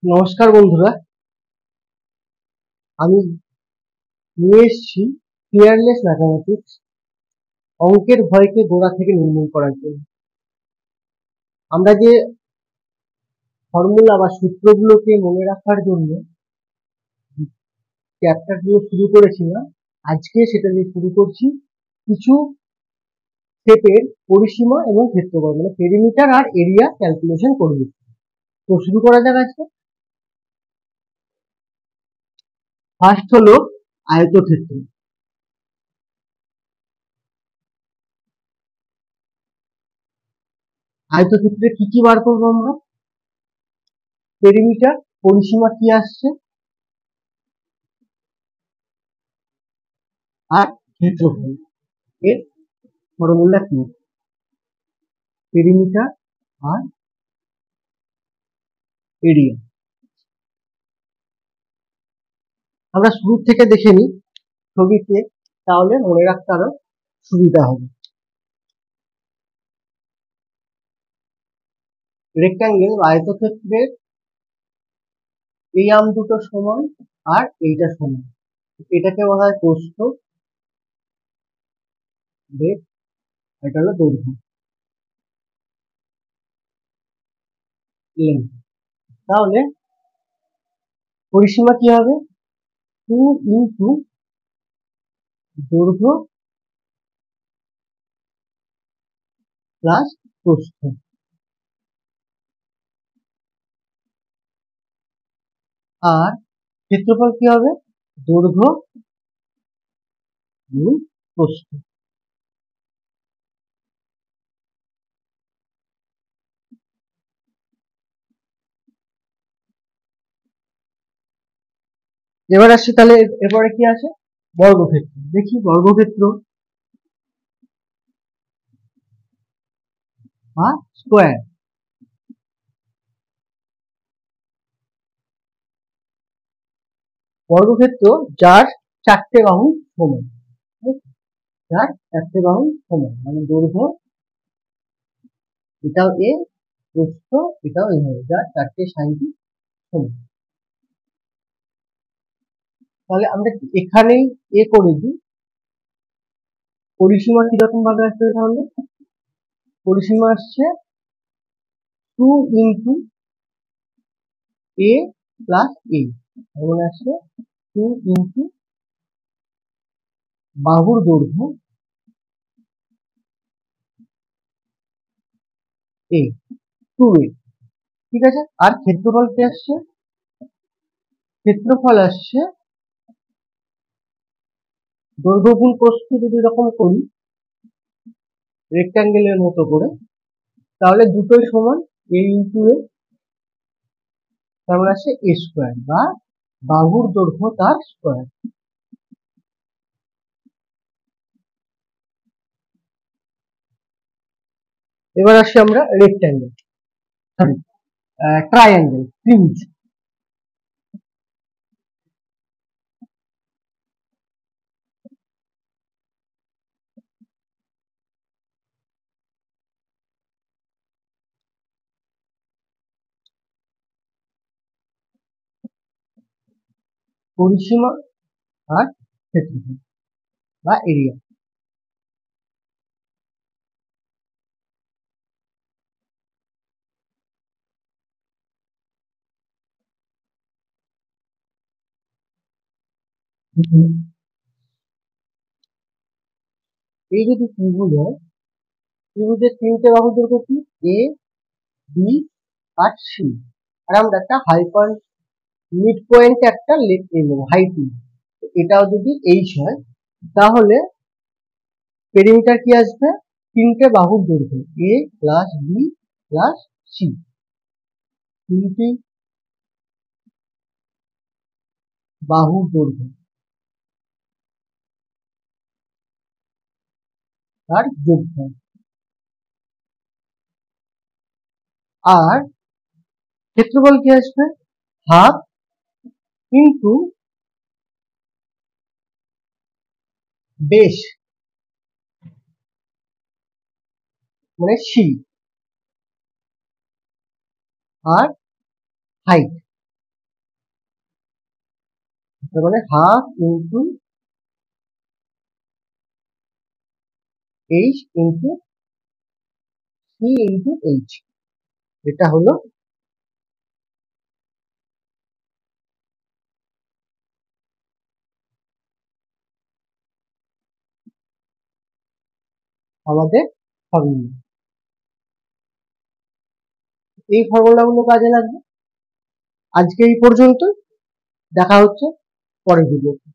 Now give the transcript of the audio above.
নমস্কার বন্ধুরা, আমি নিয়ে এসেছি ফিয়ারলেস ম্যাথামেটিক্স অঙ্কের ভয়কে গোড়া থেকে নির্মূল করার জন্য। আমরা যে ফর্মুলা বা সূত্রগুলোকে মনে রাখার জন্য চ্যাপ্টারগুলো শুরু করেছিলাম, আজকে সেটা দিয়ে শুরু করছি কিছু স্টেপের পরিসীমা এবং ক্ষেত্রফল, মানে পেরিমিটার আর এরিয়া ক্যালকুলেশন করব। তো শুরু করা যাক আজকে। ফার্স্ট হলো আয়তক্ষেত্র। আয়তক্ষেত্রে কি কি বার করবো আমরা? পেরিমিটার, পরিসীমা কি আসছে, আর ক্ষেত্রফল। এর ফর্মুলা কি? পেরিমিটার আর এরিয়া। আমরা শুরু থেকে দেখে নিই ছবিতে, তাহলে মনে রাখতে আরো সুবিধা হবে। রেক্ট্যাঙ্গেল বা আয়তক্ষেত্রের এই আম দুটো সমান আর এইটা সমান, এটাকে বলা হয় প্রস্থ, বেগ, এটা হলো দৈর্ঘ্য, লেন্থ। তাহলে পরিসীমা কি হবে? 2 ইন্টু দৈর্ঘ্য প্লাস প্রস্থ। আর ক্ষেত্রফল কি হবে? দৈর্ঘ্য গুণ প্রস্থ। এবার আসছি, তাহলে এরপরে কি আছে? বর্গক্ষেত্র। দেখি বর্গক্ষেত্র বা স্কোয়ার। বর্গক্ষেত্র যার চারটে বাহু সমান, যার চারটে বাহু সমান, মানে দৈর্ঘ্য এটাও এ, প্রস্থ এটাও এ হবে, যার চারটে সাইডই সমান। তাহলে আমরা এখানেই এ করে দিই। পরিসীমা কিরকম ভাবে আসবে? তাহলে পরিসীমা আসছে 2 ইন্টু এ প্লাস এ, মানে আসছে 2 ইন্টু বাহুর দৈর্ঘ্য এ, 2a। ঠিক আছে। আর ক্ষেত্রফল কি আসছে? ক্ষেত্রফল আসছে দৈর্ঘ্য গুণ প্রস্থ। যদি এরকম করি রেক্ট্যাঙ্গেলের মতো করে, তাহলে দুটোই সমান, এ ইন্টু এ, তার মানে আসছে এ স্কোয়ার, বা বাহুর দৈর্ঘ্য তার স্কোয়ার। এবার আসি আমরা রেক্ট্যাঙ্গেল, সরি ট্রায়াঙ্গেল, ত্রিভুজ। পরিসীমা আর ক্ষেত্রফল বা এরিয়া। এই যদি ত্রিভুজ হয়, ত্রিভুজের তিনটে বাহুর দৈর্ঘ্য কি? এ, বি আর সি। আর আমরা একটা হাইপার মিড পয়েন্ট একটা নেব, হাইট নেব। এটাও যদি এইচ হয়, তাহলে পেরিমিটার কি আসবে? তিনটে বাহুর দৈর্ঘ্য এ প্লাস বি প্লাস সি, তিনটি বাহুর দৈর্ঘ্য তার যোগফল। আর ক্ষেত্রফল কি আসবে? হাফ ইন্টু বেশ, মানে সি, আর হাইট। তার মানে half into H into C into H, এটা হলো আমাদের ফর্মুলা। এই ফর্মুলাগুলো কাজে লাগবে। আজকে এই পর্যন্ত, দেখা হচ্ছে পরের ভিডিওতে।